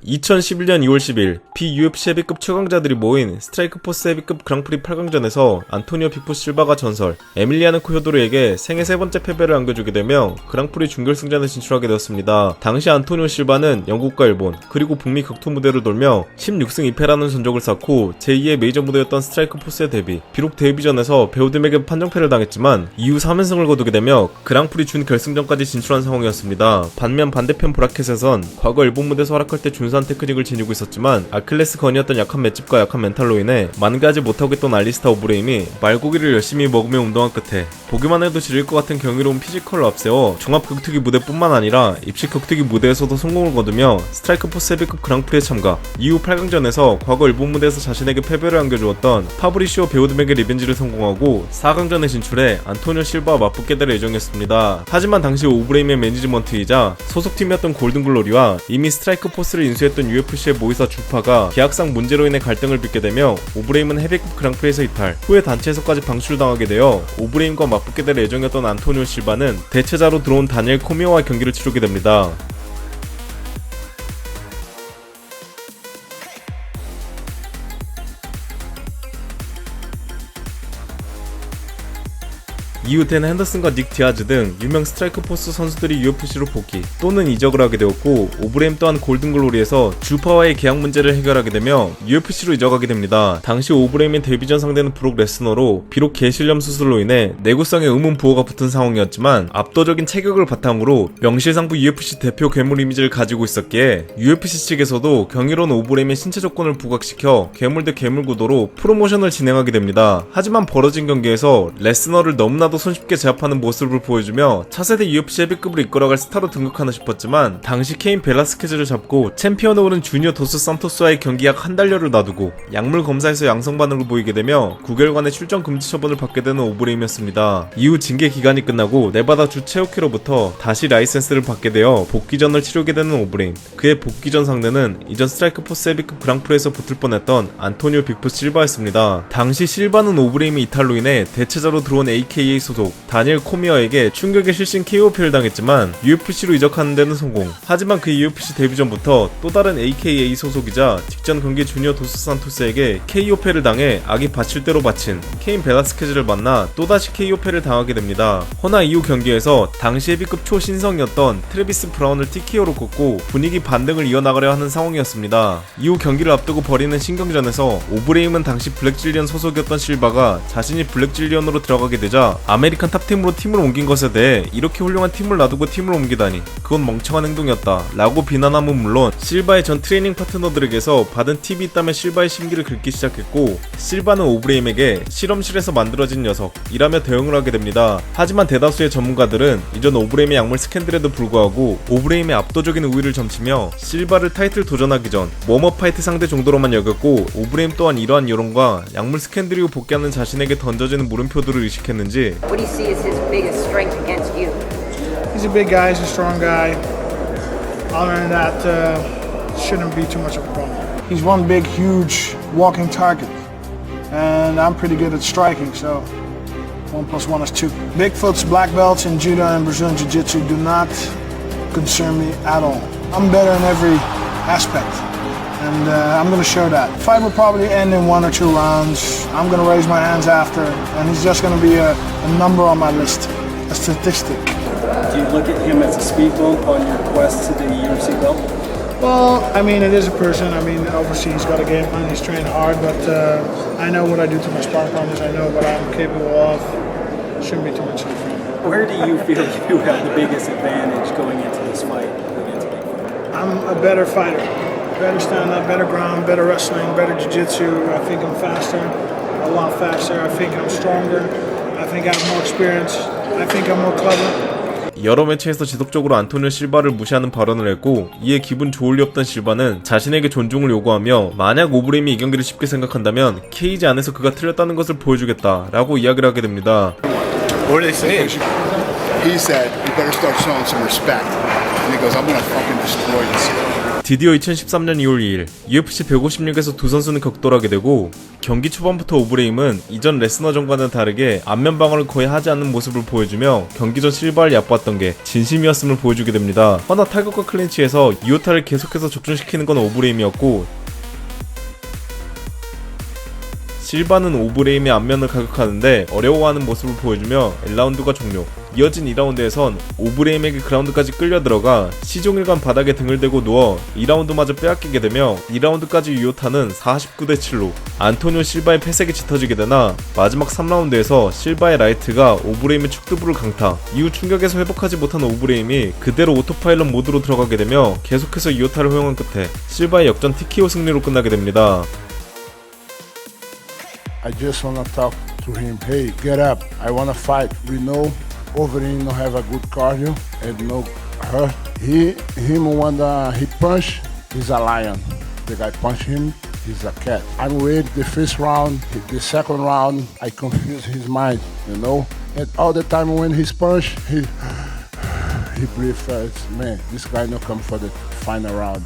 2011년 2월 10일 BUFC 헤비급 최강자들이 모인 스트라이크 포스 헤비급 그랑프리 8강전에서 안토니오 빅포 실바가 전설 에밀리아노 코효도르에게 생애 세 번째 패배를 안겨주게 되며 그랑프리 준결승전에 진출하게 되었습니다. 당시 안토니오 실바는 영국과 일본 그리고 북미 격투 무대를 돌며 16승 2패라는 전적을 쌓고 제2의 메이저 무대였던 스트라이크 포스에 데뷔. 비록 데뷔전에서 배우듬에게 판정패를 당했지만 이후 3연승을 거두게 되며 그랑프리 준결승전까지 진출한 상황이었습니다. 반면 반대편 브라켓에선 과거 일본 무대에서 활약할 때 준수한 테크닉을 지니고 있었지만 아킬레스 건이었던 약한 맷집과 약한 멘탈로 인해 만가지 못하고 있던 알리스타 오브레임이 말고기를 열심히 먹으며 운동한 끝에 보기만 해도 지릴 것 같은 경이로운 피지컬을 앞세워 종합 격투기 무대뿐만 아니라 입식 격투기 무대에서도 성공을 거두며 스트라이크 포스 헤비급 그랑프리에 참가. 이후 8강전에서 과거 일본 무대에서 자신에게 패배를 안겨주었던 파브리시오 베오듬에게 리벤지를 성공하고 4강전에 진출해 안토니오 실바와 맞붙게 될 예정이었습니다. 하지만 당시 오브레임의 매니지먼트이자 소속팀이었던 골든글로리와 이미 스트라이크 포스를 인수했던 UFC의 모의사 주파가 계약상 문제로 인해 갈등을 빚게 되며 오브레임은 헤비급 그랑프리에서 이탈, 후에 단체에서까지 방출당하게 되어 오브레임과 맞붙게 될 예정이었던 안토니오 실바는 대체자로 들어온 다니엘 코미오와 경기를 치르게 됩니다. 이후 댄 핸더슨과 닉 디아즈 등 유명 스트라이크 포스 선수들이 UFC로 복귀 또는 이적을 하게 되었고 오브레임 또한 골든글로리에서 주파와의 계약 문제를 해결하게 되며 UFC로 이적하게 됩니다. 당시 오브레임의 데뷔전 상대는 브록 레스너로 비록 개실염 수술로 인해 내구성에 의문 부호가 붙은 상황이었지만 압도적인 체격을 바탕으로 명실상부 UFC 대표 괴물 이미지를 가지고 있었기에 UFC 측에서도 경이로운 오브레임의 신체 조건을 부각시켜 괴물 대 괴물 구도로 프로모션을 진행하게 됩니다. 하지만 벌어진 경기에서 레스너를 너무나도 손쉽게 제압하는 모습을 보여주며 차세대 UFC 헤비급을 이끌어갈 스타로 등극하나 싶었지만 당시 케인 벨라스케즈를 잡고 챔피언에 오른 주니어 도스 산토스와의 경기 약 한 달여를 놔두고 약물 검사에서 양성 반응을 보이게 되며 9개월간의 출전 금지 처분을 받게 되는 오브레임이었습니다. 이후 징계 기간이 끝나고 네바다 주 체오키로부터 다시 라이센스를 받게 되어 복귀전을 치르게 되는 오브레임. 그의 복귀전 상대는 이전 스트라이크 포스 헤비급 그랑프리에서 붙을 뻔했던 안토니오 빅포 실바였습니다. 당시 실바는 오브레임의 이탈로 인해 대체자로 들어온 AKA 소속 다니엘 코미어에게 충격의 실신 KOP를 당했지만 UFC로 이적하는 데는 성공. 하지만 그 UFC 데뷔전부터 또 다른 AKA 소속이자 직전 경기 주니어 도스 산토스에게 KOP를 당해 악이 받칠 대로 받친 케인 벨라스케즈를 만나 또다시 KOP를 당하게 됩니다. 허나 이후 경기에서 당시 헤비급 초신성이었던 트래비스 브라운을 TKO로 꺾고 분위기 반등을 이어나가려 하는 상황이었습니다. 이후 경기를 앞두고 벌이는 신경전에서 오브레임은 당시 블랙질리언 소속이었던 실바가 자신이 블랙질리언으로 들어가게 되자 아메리칸 탑팀으로 팀을 옮긴 것에 대해 이렇게 훌륭한 팀을 놔두고 팀을 옮기다니 그건 멍청한 행동이었다 라고 비난함은 물론 실바의 전 트레이닝 파트너들에게서 받은 팁이 있다며 실바의 심기를 긁기 시작했고 실바는 오브레임에게 실험실에서 만들어진 녀석이라며 대응을 하게 됩니다. 하지만 대다수의 전문가들은 이전 오브레임의 약물 스캔들에도 불구하고 오브레임의 압도적인 우위를 점치며 실바를 타이틀 도전하기 전 웜업 파이트 상대 정도로만 여겼고 오브레임 또한 이러한 여론과 약물 스캔들 이후 복귀하는 자신에게 던져지는 물음표들을 의식했는지 What do you see as his biggest strength against you? He's a big guy, he's a strong guy. Other than that, shouldn't be too much of a problem. He's one big, huge walking target. And I'm pretty good at striking, so 1 + 1 is 2. Bigfoot's black belts in Judo and Brazilian Jiu-Jitsu do not concern me at all. I'm better in every aspect. And I'm going to show that. Fight will probably end in 1 or 2 rounds. I'm going to raise my hands after, and he's just going to be a number on my list, a statistic. Do you look at him as a speed bump on your quest to the UFC belt? Well, I mean, it is a person. I mean, obviously he's got a game plan, he's trained hard, but I know what I do to my sparring partners. I know what I'm capable of. Shouldn't be too much of a problem. Where do you feel you have the biggest advantage going into this fight against Bigfoot? I'm a better fighter. Better stand-up, better ground, better wrestling, better jiu-jitsu. I think I'm faster, a lot faster. I think I'm stronger. I think I have more experience. I think I'm more clever. 여러 매체에서 지속적으로 안토니오 실바를 무시하는 발언을 했고 이에 기분 좋을 리 없던 실바는 자신에게 존중을 요구하며 만약 오브레임이 이 경기를 쉽게 생각한다면 케이지 안에서 그가 틀렸다는 것을 보여주겠다 라고 이야기를 하게 됩니다. What did they say? He said, you better start showing some respect. And he goes, I'm gonna fucking destroy this. 드디어 2013년 2월 2일 UFC 156에서 두 선수는 격돌하게 되고, 경기 초반부터 오브레임은 이전 레스너전과는 다르게 안면 방어를 거의 하지 않는 모습을 보여주며 경기 전 실바를 얕봤던 게 진심이었음을 보여주게 됩니다. 허나 타격과 클린치에서 이오타를 계속해서 적중시키는 건 오브레임이었고, 실바는 오브레임의 안면을 가격하는데 어려워하는 모습을 보여주며 1라운드가 종료. 이어진 2라운드에선 오브레임에게 그라운드까지 끌려 들어가 시종일관 바닥에 등을 대고 누워 2라운드마저 빼앗기게 되며 2라운드까지 유효타는 49대 7로 안토니오 실바의 패색이 짙어지게 되나, 마지막 3라운드에서 실바의 라이트가 오브레임의 축두부를 강타. 이후 충격에서 회복하지 못한 오브레임이 그대로 오토파일럿 모드로 들어가게 되며 계속해서 이오타를 허용한 끝에 실바의 역전 TKO 승리로 끝나게 됩니다. I just wanna talk to him. Hey, get up. I wanna fight. We know Overeem don't have a good cardio and no hurt. When he punch, he's a lion. The guy punch him, he's a cat. I'm with the first round, the second round, I confuse his mind, you know. And all the time when he's punch, he breathes fast. Man, this guy no come for the final round.